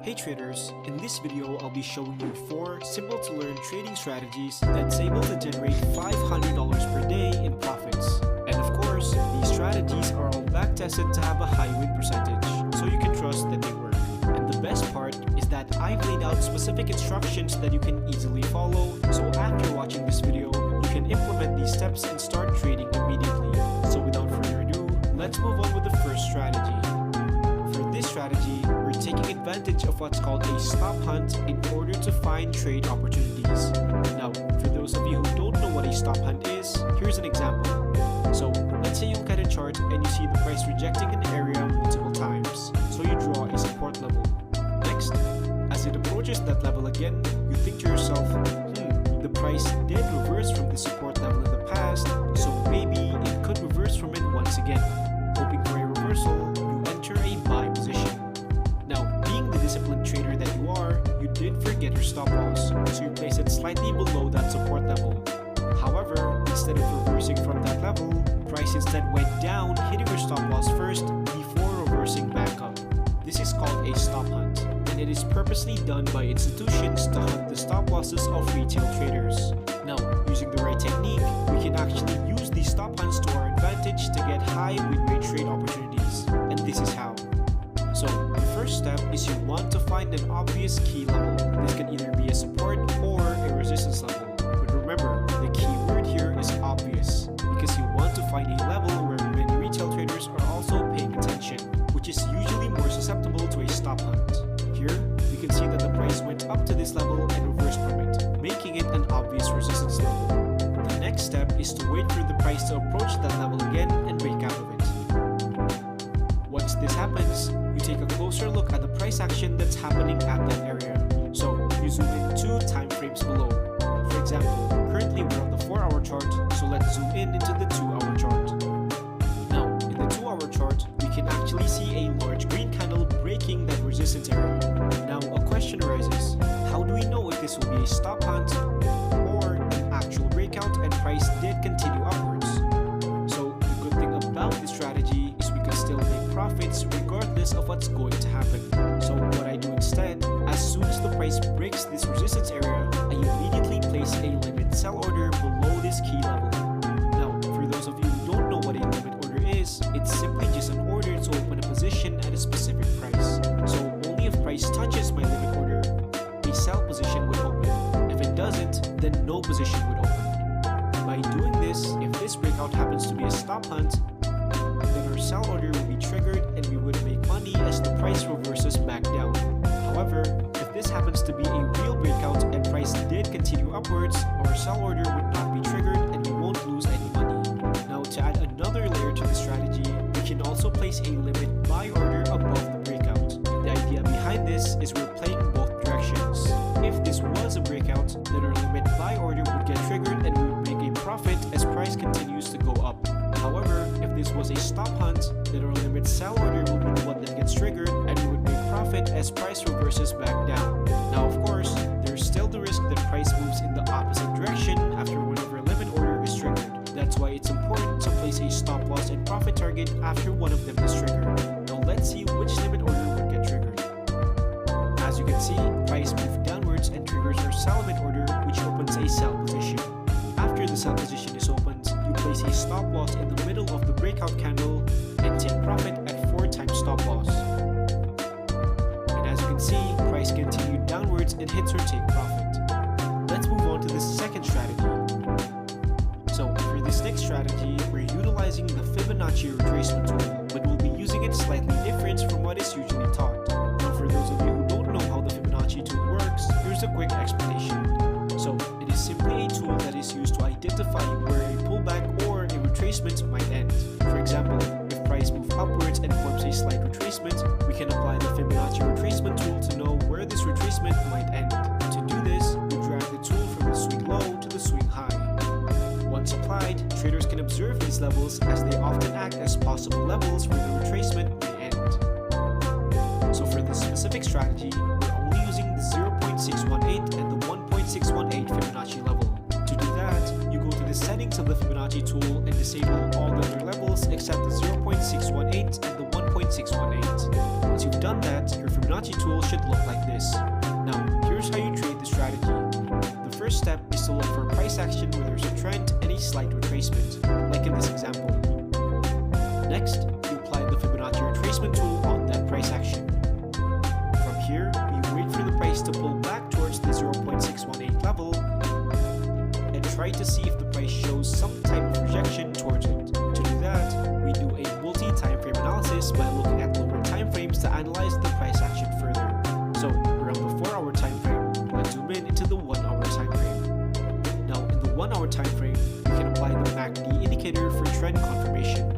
Hey traders, in this video I'll be showing you 4 simple to learn trading strategies that's able to generate $500 per day in profits. And of course, these strategies are all back tested to have a high win percentage, so you can trust that they work. And the best part is that I've laid out specific instructions that you can easily follow, so after watching this video, you can implement these steps and start trading immediately. So without further ado, let's move on with the first strategy. For this strategy, we're taking advantage of what's called a stop hunt in order to find trade opportunities. Now, for those of you who don't know what a stop hunt is, here's an example. So, let's say you look at a chart and you see the price rejecting an area multiple times, so you draw a support level. Next, as it approaches that level again, you think to yourself, the price did reverse from the support level in the past, so maybe it could reverse from it once again. Hoping for a reversal, you enter a buy position. Now, being the disciplined trader that you are, you did forget your stop loss, so you place it slightly below that support level. However, instead of reversing from that level, price instead went down, hitting your stop loss first before reversing back up. This is called a stop hunt, and it is purposely done by institutions to hunt the stop losses of retail traders. Now, using the right technique, we can actually use these stop hunts to our advantage to get high win rate trade opportunities, and this is how. So, the first step is you want to find an obvious key level. This can either be a support or a resistance level. But remember, the key word here is obvious, because you want to find a level where many retail traders are also paying attention, which is usually more susceptible to a stop hunt. Here, we can see that the price went up to this level and reversed from it, making it an obvious resistance level. The next step is to wait for the price to approach that level again and break out of it. Once this happens, you take a closer look at the price action that's happening at that area. So, you zoom in 2 time frames below. For example, currently we're on the 4-hour chart, so let's zoom in into the 2-hour chart. Now, in the 2-hour chart, we can actually see a large green candle breaking that resistance area. Now, a question arises, how do we know if this will be a stop hunt or an actual breakout and price did continue upwards? So, the good thing about this strategy is we can still make profits regardless of what's going to happen. So, what I do instead, as soon as the price breaks this resistance area, I immediately place a limit sell order below this key level. Now, for those of you who don't know what a limit order is, it's simply just an order to open a position at a specific price. So, only if price touches my limit order, a sell position would open. If it doesn't, then no position would open. By doing this, if this breakout happens to be a stop hunt, then our sell order will be triggered and we would make money as the price reverses back down. However, if this happens to be a real breakout and price did continue upwards, our sell order would not be triggered and we won't lose any money. Now, to add another layer to the strategy, we can also place a limit buy order above the breakout. The idea behind this is we're playing both directions. If this was a breakout, then our limit buy order would get triggered and we would make a profit as price continues to go up. However, if this was a stop hunt, then our limit sell order will be the one that gets triggered and we would make profit as price reverses back down. Now, of course, there's still the risk that price moves in the opposite direction after whenever limit order is triggered. That's why it's important to place a stop loss and profit target after one of them is triggered. Now, let's see which limit order would get triggered. As you can see, price moved downwards and triggers our sell limit order, which opens a sell position. After the sell position is opened, you place a stop loss in the middle of the breakout candle and take profit at 4 times stop loss. And as you can see, price continued downwards and hits our take profit. Let's move on to the second strategy. So for this next strategy, we're utilizing the Fibonacci retracement tool, but we'll be using it slightly different from what is usually taught. Now, for those of you who don't know how the Fibonacci tool works, here's a quick explanation. So, it is simply a tool that is used to identify where a pullback or a retracement might end. For example, if price moves upwards and forms a slight retracement, we can apply the Fibonacci retracement tool to know where this retracement might end. To do this, we drag the tool from the swing low to the swing high. Once applied, traders can observe these levels as they often act as possible levels where the retracement may end. So for this specific strategy, we're only using the 0.618 and the 1.618 Fibonacci level. To do that, you go to the settings of the Fibonacci tool and disable all the other levels except the 0.618 and the 1.618 0.618. Once you've done that, your Fibonacci tool should look like this. Now, here's how you trade the strategy. The first step is to look for a price action where there's a trend and a slight retracement, like in this example. Next, you apply the Fibonacci retracement tool on that price action. From here, we wait for the price to pull back towards the 0.618 level and try to see if the price shows some type of rejection towards it. To do that, we do a multi-time frame analysis by looking at lower time frames to analyze the price action further. So, we're on the 4-hour time frame. Let's zoom in into the 1-hour time frame. Now, in the 1-hour time frame, you can apply the MACD indicator for trend confirmation.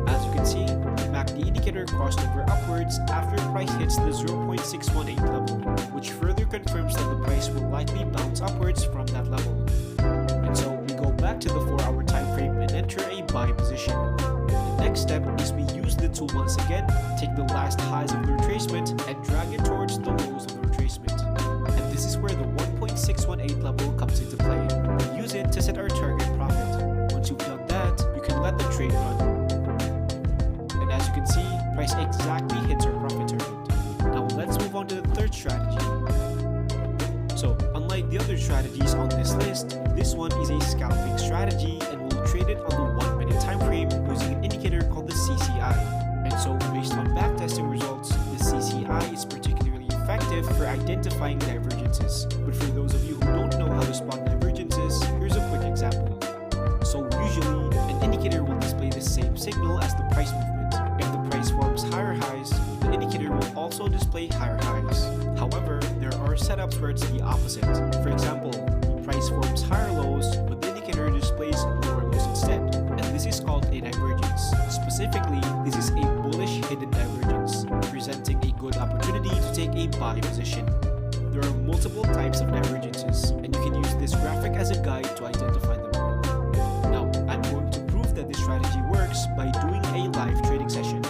As you can see, the MACD indicator crossed over upwards after the price hits the 0.618 level, which further confirms that the price will likely bounce upwards from that level. And so we go back to the 4-hour time frame and enter a buy position. The next step is we use the tool once again, take the last highs of the retracement and drag it towards the lows of the retracement. And this is where the 1.618 level comes into play. We use it to set our target profit. Once you've done that, you can let the trade run. And as you can see, price exactly hits our profit target. Now let's move on to the third strategy. So, unlike the other strategies on this list, this one is a scalping strategy and we'll trade it on the 1-minute time frame using an indicator called the CCI. And so, based on backtesting results, the CCI is particularly effective for identifying divergences. But for those of you who don't know how to spot divergences, here's a quick example. So, usually, an indicator will display the same signal as the price movement. If the price forms higher highs, the indicator will also display higher highs. However, there are setups where it's the opposite. For example, price forms higher lows, but the indicator displays lower lows instead. And this is called a divergence. Specifically, this is a bullish hidden divergence, presenting a good opportunity to take a buy position. There are multiple types of divergences, and you can use this graphic as a guide to identify them. Now, I'm going to prove that this strategy works by doing a live trading session.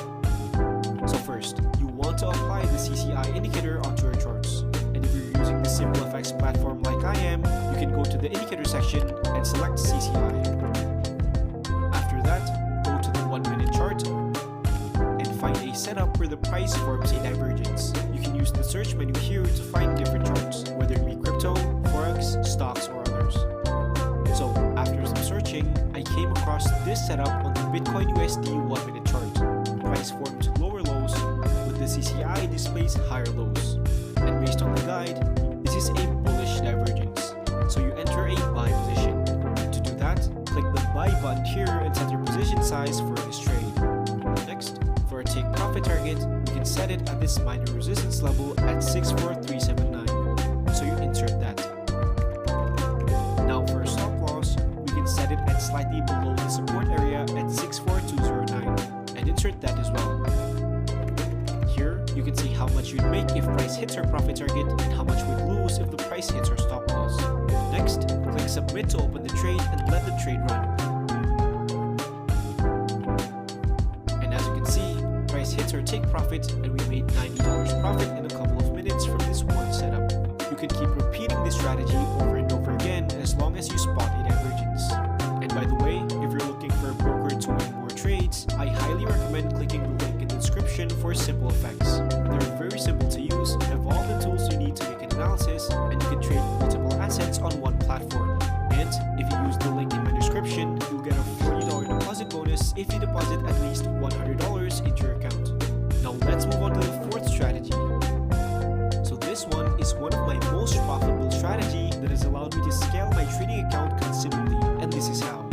So first, you want to apply the CCI indicator onto your charts. And if you're using the SimpleFX platform like I am, you can go to the indicator section and select CCI. After that, go to the 1-minute chart and find a setup where the price forms a divergence. You can use the search menu here to find different charts, whether it be crypto, forex, stocks, or others. So after some searching, I came across this setup on the Bitcoin USD 1-minute chart. Price formed lower lows, but the CCI displays higher lows. And based on the guide, this is a bullish divergence. So you enter a buy position. To do that, click the buy button here and set your position size for this trade. Next, for a take profit target, we can set it at this minor resistance level at 64379. So you insert that. Now for a stop loss, we can set it at slightly below the support area at 64209 and insert that as well. Here, you can see how much you'd make if price hits our profit target and how much we'd lose if the price hits our stop loss. Next, click submit to open the trade and let the trade run. And as you can see, price hits our take profit and we made $90 profit in a couple of minutes from this one setup. You can keep repeating this strategy over and over again as long as you spot a divergence. And by the way, if you're looking for a broker to win more trades, I highly recommend clicking the link in the description for SimpleFX. They're very simple to use, have all the tools you need to make an analysis, and you can trade multiple assets on one platform. And if you use the link in my description, you'll get a $40 deposit bonus if you deposit at least $100 into your account. Now let's move on to the fourth strategy. So this one is one of my most profitable strategy that has allowed me to scale my trading account considerably, and this is how.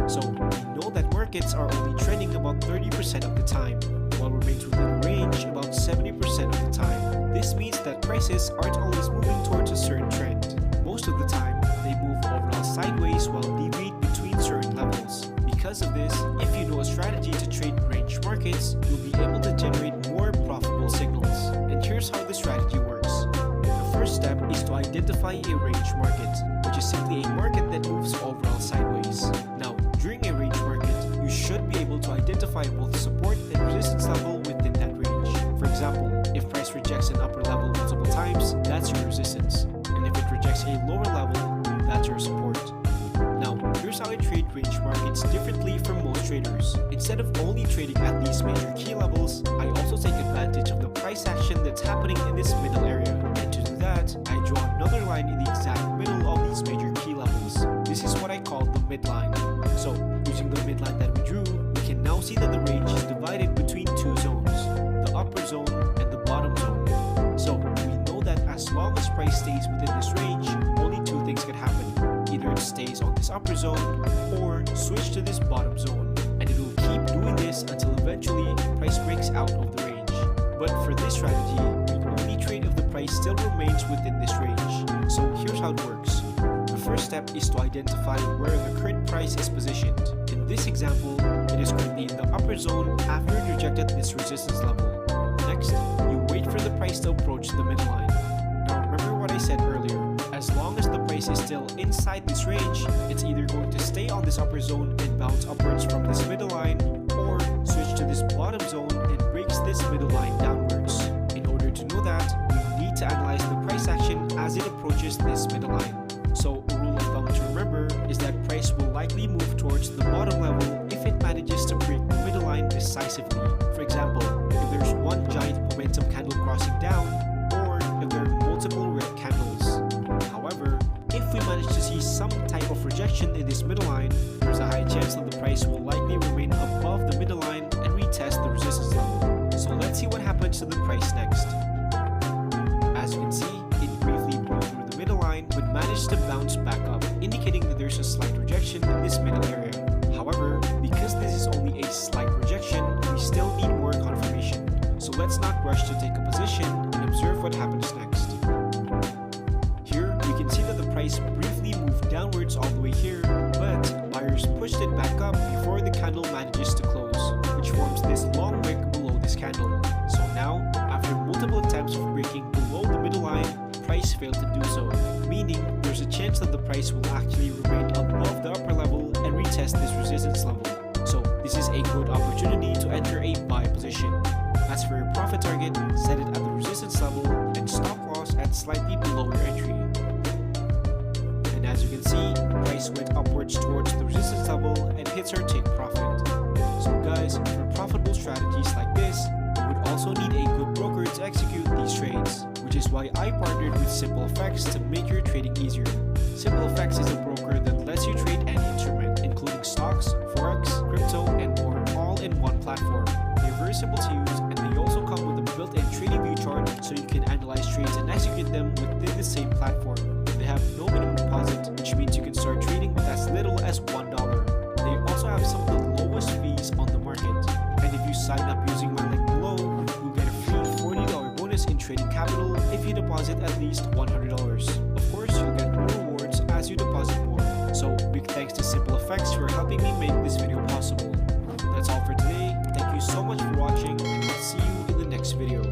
So we know that markets are only trending about 30% of the time, while remains within a range about 70% of the time. This means that prices aren't always moving towards a certain trend. Most of the time, they move overall sideways while deviate between certain levels. Because of this, if you know a strategy to trade range markets, you'll be able to generate more profitable signals. And here's how the strategy works. The first step is to identify a range market, which is simply a market that moves overall sideways. Now, during a range market, you should be able to identify both support and resistance level within that range. For example, if price rejects an upper level multiple times, that's your resistance. And if it rejects a lower level, that's your support. Now, here's here's how I trade range markets differently from most traders. Instead of only trading at these major key levels, I also take advantage of the price action that's happening in this middle area. And to do that, I draw another line in the exact middle of these major key levels. This is what I call the midline. So, using the midline that we drew, we can now see that the range is divided between two zones, the upper zone and the bottom zone. So, we know that as long as price stays within this range, only two things can happen. Either it stays on this upper zone or switch to this bottom zone, and it will keep doing this until eventually price breaks out of the range. But for this strategy, we only trade if the price still remains within this range. So here's how it works. The first step is to identify where the current price is positioned. In this example, it is currently in the upper zone after it rejected this resistance level. Next, you wait for the price to approach the midline. Now remember what I said earlier, as long as the price is still inside this range, it's either going to stay on this upper zone and bounce upwards from this middle line, or switch to this bottom zone and breaks this middle line downwards. In order to know that, we need to analyze the price action as it approaches this middle line. So a rule of thumb to remember is that price will likely move towards the bottom level if it manages to break the middle line decisively. For example, if there's one giant momentum candle crossing down, or if there are multiple red candles. However, if we manage to see some type of rejection in this middle line, there's a high chance that the price will likely remain above the middle line and retest the resistance level. So let's see what happens to the price next. As you can see, it briefly broke through the middle line but managed to bounce back up, indicating that there's a slight rejection in this middle area. However, because this is only a slight rejection, we still need more confirmation. So let's not rush to take a position and observe what happens next. Here, we can see that the price briefly moved downwards all the way here, but buyers pushed it back up before the candle manages to close, which forms this long wick below this candle. So now, after multiple attempts of breaking below the middle line, price failed to do so, meaning there's a chance that the price will actually remain above the upper level and retest this resistance level. So this is a good opportunity to enter a buy position. As for your profit target, set it at the resistance level and stop loss at slightly below your entry. And as you can see, price went upwards towards the resistance level and hits our take profit. So guys, for profitable strategies like this, you would also need a good broker to execute these trades, which is why I partnered with SimpleFX to make your trading easier. SimpleFX is a broker that lets you trade any instrument, including stocks, forex, crypto, and more, all in one platform. They're very simple to use, and they also come with a built-in trading view chart so you can analyze trades and execute them within the same platform. They have no minimum deposit, which means you can start trading with as little as $1. They also have some of the lowest fees on the market. And if you sign up using my link below, you'll get a free $40 bonus in trading capital if you deposit at least $100. Of course, you'll get more rewards as you deposit more. So big thanks to SimpleFX for helping me make this video possible. That's all for today. Thank you so much for watching, and I'll see you in the next video.